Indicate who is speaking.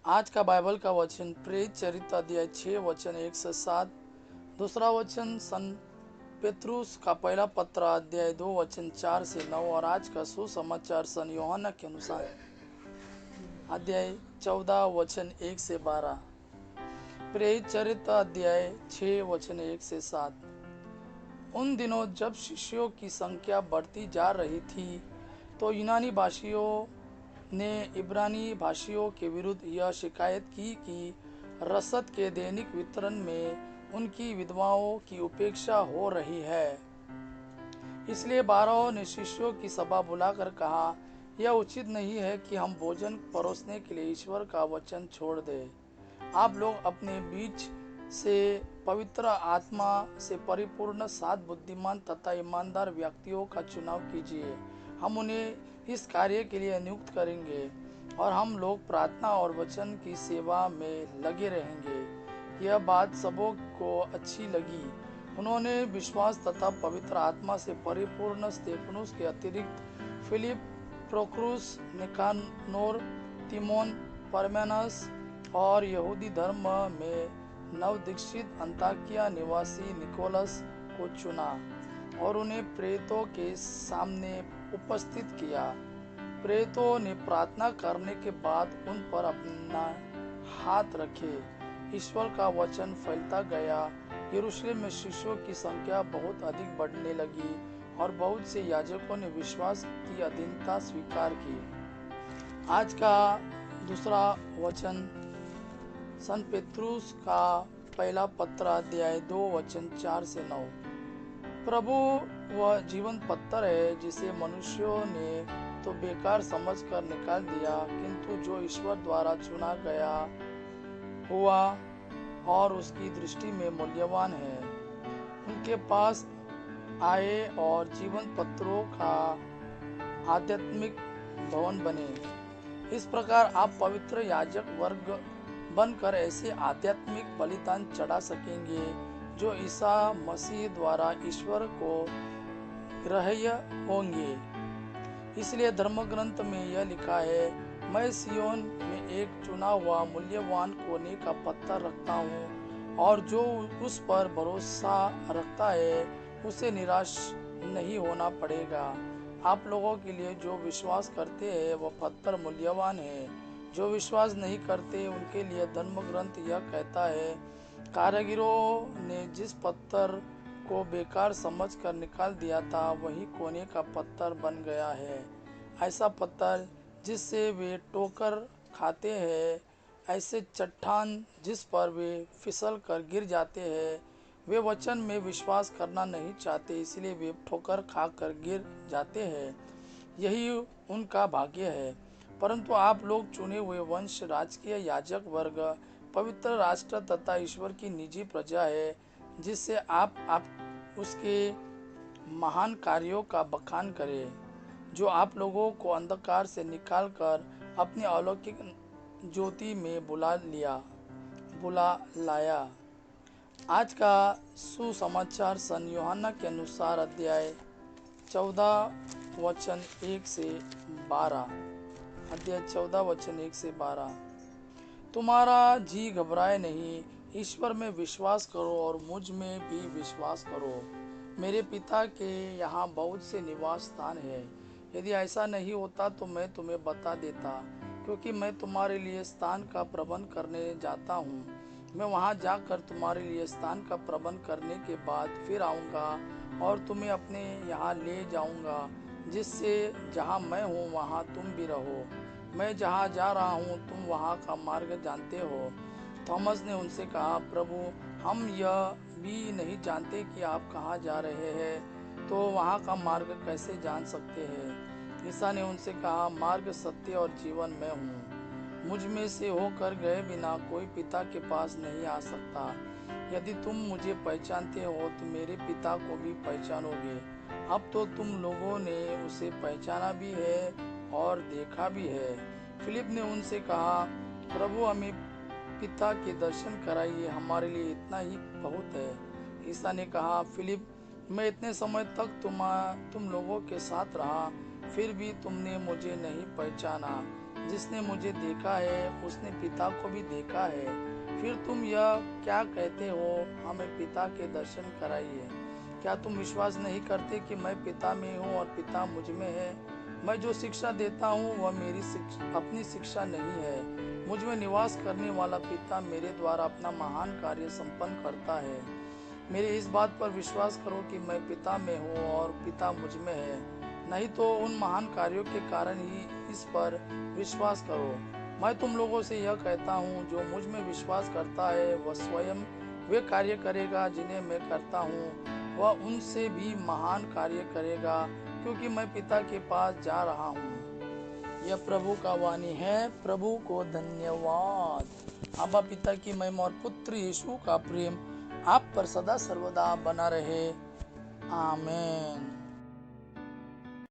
Speaker 1: आज का बाइबल का वचन प्रेरित चरित्र अध्याय 6 वचन 1 से 7। दूसरा वचन सन पेत्रुस का पहला पत्र अध्याय 2 वचन 4 से 9। और आज का सुसमाचार सन यूहन्ना के अनुसार अध्याय 14 वचन 1 से 12। प्रेरित चरित्र अध्याय 6 वचन 1 से 7। उन दिनों जब शिष्यों की संख्या बढ़ती जा रही थी तो यूनानी भाषियों ने इब्रानी भाषियों के विरुद्ध यह शिकायत की कि रसद के दैनिक वितरण में उनकी विधवाओं की उपेक्षा हो रही है। इसलिए 12 ने शिष्यों की सभा बुलाकर कहा, यह उचित नहीं है कि हम भोजन परोसने के लिए ईश्वर का वचन छोड़ दें। आप लोग अपने बीच से पवित्र आत्मा से परिपूर्ण 7 बुद्धिमान तथा ईमानदार व्यक्तियों का चुनाव कीजिए। हम उन्हें इस कार्य के लिए नियुक्त करेंगे और हम लोग प्रार्थना और वचन की सेवा में लगे रहेंगे। यह बात सबों को अच्छी लगी। उन्होंने विश्वास तथा पवित्र आत्मा से परिपूर्ण स्तेफनुस के अतिरिक्त फिलिप, प्रोक्रुस, निकानोर, तिमोन, परमेनस और यहूदी धर्म में नवदीक्षित अंताकिया निवासी निकोलस को चुना और उन्हें प्रेरितों के सामने उपस्थित किया। प्रेरितों ने प्रार्थना करने के बाद उन पर अपना हाथ रखे। ईश्वर का वचन फैलता गया। यरूशलेम में शिष्यों की संख्या बहुत अधिक बढ़ने लगी और बहुत से याजकों ने विश्वास की अधीनता स्वीकार की। आज का दूसरा वचन सन पेत्रुस का पहला पत्र अध्याय 2 वचन 4 से 9। प्रभु वह जीवन पत्थर है जिसे मनुष्यों ने तो बेकार समझकर निकाल दिया, किंतु जो ईश्वर द्वारा चुना गया हुआ और उसकी दृष्टि में मूल्यवान है। उनके पास आए और जीवन पत्रों का आध्यात्मिक भवन बने। इस प्रकार आप पवित्र याजक वर्ग बनकर ऐसे आध्यात्मिक बलिदान चढ़ा सकेंगे जो ईसा मसीह द्वारा ईश्वर को ग्राह्य होंगे। इसलिए धर्म ग्रंथ में यह लिखा है, मैं सियोन में एक चुना हुआ मूल्यवान कोने का पत्थर रखता हूँ और जो उस पर भरोसा रखता है उसे निराश नहीं होना पड़ेगा। आप लोगों के लिए जो विश्वास करते हैं वह पत्थर मूल्यवान है। जो विश्वास नहीं करते उनके लिए धर्म ग्रंथ यह कहता है, कारीगरों ने जिस पत्थर को बेकार समझकर निकाल दिया था वही कोने का पत्थर बन गया है। ऐसा पत्थर जिससे वे ठोकर खाते हैं, ऐसे चट्टान जिस पर वे फिसल कर गिर जाते हैं। वे वचन में विश्वास करना नहीं चाहते, इसलिए वे ठोकर खाकर गिर जाते हैं। यही उनका भाग्य है। परंतु आप लोग चुने हुए वंश, राजकीय याजक वर्ग, पवित्र राष्ट्र तथा ईश्वर की निजी प्रजा है, जिससे आप उसके महान कार्यों का बखान करें, जो आप लोगों को अंधकार से निकालकर अपनी अलौकिक ज्योति में बुला लाया। आज का सुसमाचार सन यूहन्ना के अनुसार अध्याय 14 वचन 1 से 12। अध्याय 14 वचन 1 से 12। तुम्हारा जी घबराए नहीं, ईश्वर में विश्वास करो और मुझ में भी विश्वास करो। मेरे पिता के यहाँ बहुत से निवास स्थान है। यदि ऐसा नहीं होता तो मैं तुम्हें बता देता, क्योंकि मैं तुम्हारे लिए स्थान का प्रबंध करने जाता हूँ। मैं वहाँ जाकर तुम्हारे लिए स्थान का प्रबंध करने के बाद फिर आऊँगा और तुम्हें अपने यहाँ ले जाऊँगा, जिससे जहाँ मैं हूँ वहाँ तुम भी रहो। मैं जहाँ जा रहा हूँ तुम वहाँ का मार्ग जानते हो। थॉमस ने उनसे कहा, प्रभु, हम यह भी नहीं जानते कि आप कहाँ जा रहे हैं, तो वहाँ का मार्ग कैसे जान सकते हैं? ईसा ने उनसे कहा, मार्ग, सत्य और जीवन मैं हूँ। मुझ में से होकर गए बिना कोई पिता के पास नहीं आ सकता। यदि तुम मुझे पहचानते हो तो मेरे पिता को भी पहचानोगे। अब तो तुम लोगों ने उसे पहचाना भी है और देखा भी है। फिलिप ने उनसे कहा, प्रभु, हमें पिता के दर्शन कराइए, हमारे लिए इतना ही बहुत है। ईसा ने कहा, फिलिप, मैं इतने समय तक तुम लोगों के साथ रहा, फिर भी तुमने मुझे नहीं पहचाना। जिसने मुझे देखा है उसने पिता को भी देखा है। फिर तुम यह क्या कहते हो, हमें पिता के दर्शन कराइए? क्या तुम विश्वास नहीं करते कि मैं पिता में हूँ और पिता मुझ में है? मैं जो शिक्षा देता हूँ वह मेरी अपनी शिक्षा नहीं है। मुझ में निवास करने वाला पिता मेरे द्वारा अपना महान कार्य संपन्न करता है। मेरी इस बात पर विश्वास करो कि मैं पिता में हूँ और पिता मुझ में है, नहीं तो उन महान कार्यों के कारण ही इस पर विश्वास करो। मैं तुम लोगों से यह कहता हूँ, जो मुझ में विश्वास करता है वह स्वयं वे कार्य करेगा जिन्हें मैं करता हूँ, वह उनसे भी महान कार्य करेगा, क्योंकि मैं पिता के पास जा रहा हूँ। यह प्रभु का वाणी है। प्रभु को धन्यवाद। आबा पिता की महिमा और पुत्र यीशु का प्रेम आप पर सदा सर्वदा बना रहे। आमीन।